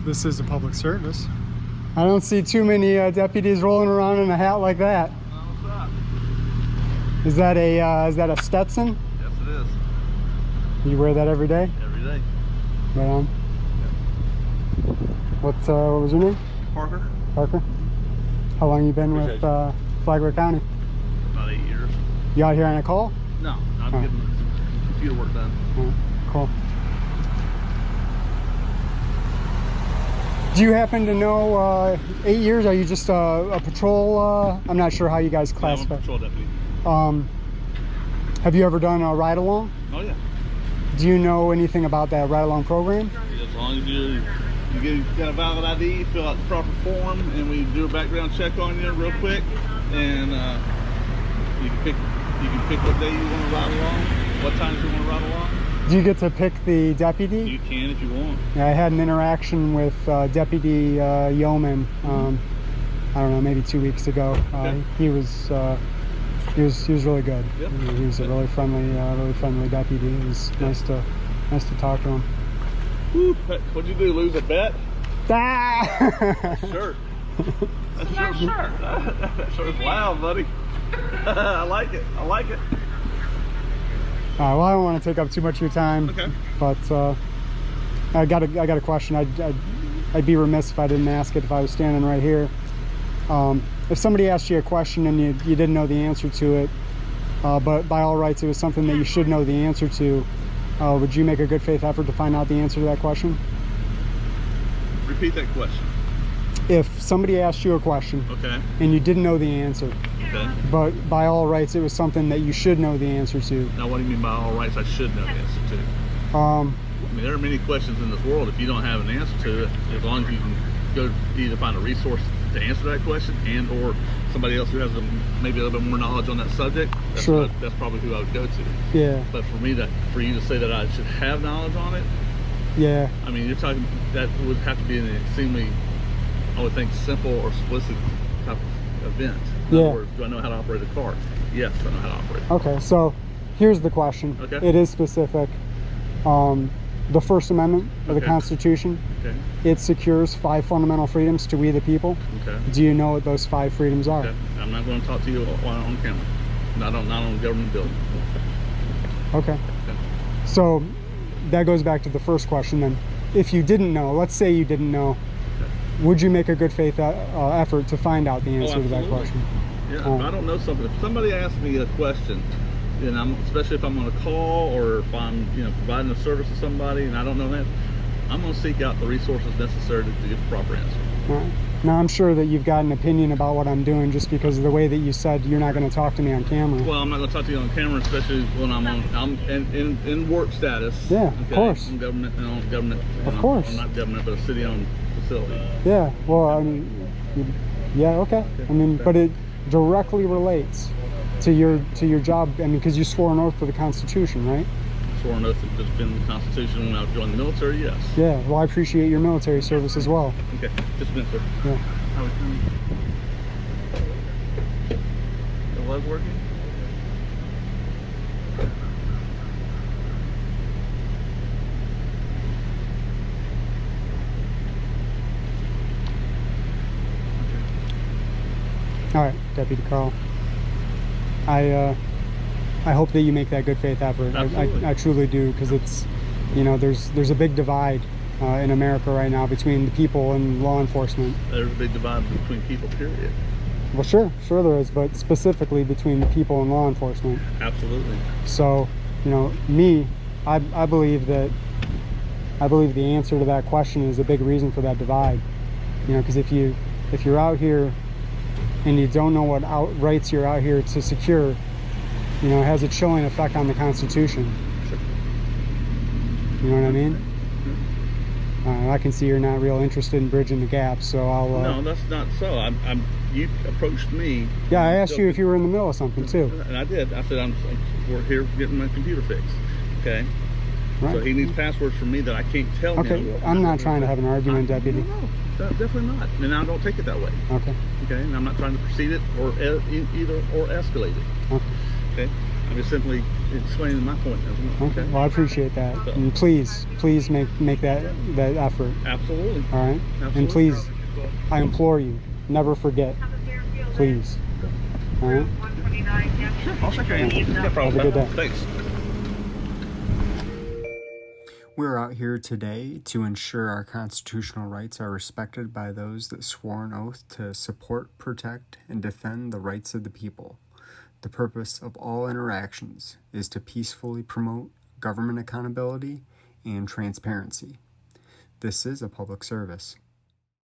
This is a public service. I don't see too many deputies rolling around in a hat like that. What's up? Is that a Stetson? Yes, it is. You wear that every day? Every day. Right on. What was your name? Parker. Parker. How long you been with Flagler County? About 8 years. You out here on a call? No, I'm getting some computer work done. Cool. Do you happen to know 8 years? Are you just a patrol? I'm not sure how you guys classify. I'm a patrol deputy. Have you ever done a ride along? Oh yeah. Do you know anything about that ride along program? As long as you got a valid ID, fill out the proper form, and we do a background check on you real quick, and you can pick what day you want to ride along, what times you want to ride along. Do you get to pick the deputy? You can if you want. Yeah, I had an interaction with Deputy Yeoman. I don't know, maybe 2 weeks ago. Okay. He was really good. Yep. He was a really friendly deputy. It was nice to talk to him. Woo. What'd you do? Lose a bet? Ah! Shirt. That's your shirt. That shirt's loud, buddy. I like it. I like it. Well, I don't want to take up too much of your time. Okay. But I got a question. I'd be remiss if I didn't ask it if I was standing right here. If somebody asked you a question and you didn't know the answer to it, but by all rights it was something that you should know the answer to, would you make a good faith effort to find out the answer to that question? Repeat that question. If somebody asked you a question, okay, and you didn't know the answer, okay, but by all rights it was something that you should know the answer to. Now what do you mean by all rights I should know the answer to? I mean, there are many questions in this world. If you don't have an answer to it, as long as you can go either find a resource to answer that question, and or somebody else who has maybe a little bit more knowledge on that subject, that's probably who I would go to. Yeah. But for you to say that I should have knowledge on it, yeah, I mean, you're talking, that would have to be an extremely, I would think, simple or explicit type of event. In other words, do I know how to operate a car? Yes, I know how to operate. Okay, so here's the question. Okay. It is specific. The First Amendment of the Constitution, it secures 5 fundamental freedoms to we the people. Okay. Do you know what those 5 freedoms are? Okay. I'm not going to talk to you on camera. Not on a government building. Okay. So that goes back to the first question then. If you didn't know, let's say you didn't know, would you make a good faith effort to find out the answer to that question? Yeah, if I don't know something, if somebody asks me a question, and especially if I'm on a call or if I'm providing a service to somebody and I don't know that, I'm going to seek out the resources necessary to give the proper answer. Right. Now I'm sure that you've got an opinion about what I'm doing just because of the way that you said you're not going to talk to me on camera. Well, I'm not going to talk to you on camera, especially when I'm in work status. Yeah, of course. I'm government. Of course. I'm not government, but a city-owned facility. Yeah. Well, I mean, yeah. Okay. I mean, but it directly relates to your job. I mean, because you swore an oath to the Constitution, right? Swore an oath to defend the Constitution when I joined the military. Yes. Yeah. Well, I appreciate your military service as well. Okay. Just a minute, sir. Yeah. How are you? The leg working? All right, Deputy Carl. I hope that you make that good faith effort. I truly do, because it's, there's a big divide in America right now between the people and law enforcement. There's a big divide between people, period. Well, sure there is, but specifically between the people and law enforcement. Absolutely. So, I believe the answer to that question is a big reason for that divide. Because if you're out here and you don't know what rights you're out here to secure, it has a chilling effect on the Constitution. Sure. You know what I mean? I can see you're not real interested in bridging the gap, so I'll... No, that's not so. You approached me... Yeah, I asked you if you were in the middle of something, too. And I did. I said, we're here getting my computer fixed. Okay? Right. So he needs passwords from me that I can't tell him. Okay, I'm not trying to have an argument, Deputy. No, definitely not. And I don't take it that way. Okay. Okay, and I'm not trying to proceed it or escalate it. Okay. Okay. I'm just simply explaining my point. Okay. Well, I appreciate that. So- And please make that effort. Absolutely. All right. Absolutely. And please, I implore you, never forget. Please. All right. Sure, I'll check your hand. No problem. Have a good day. Thanks. We're out here today to ensure our constitutional rights are respected by those that swore an oath to support, protect, and defend the rights of the people. The purpose of all interactions is to peacefully promote government accountability and transparency. This is a public service.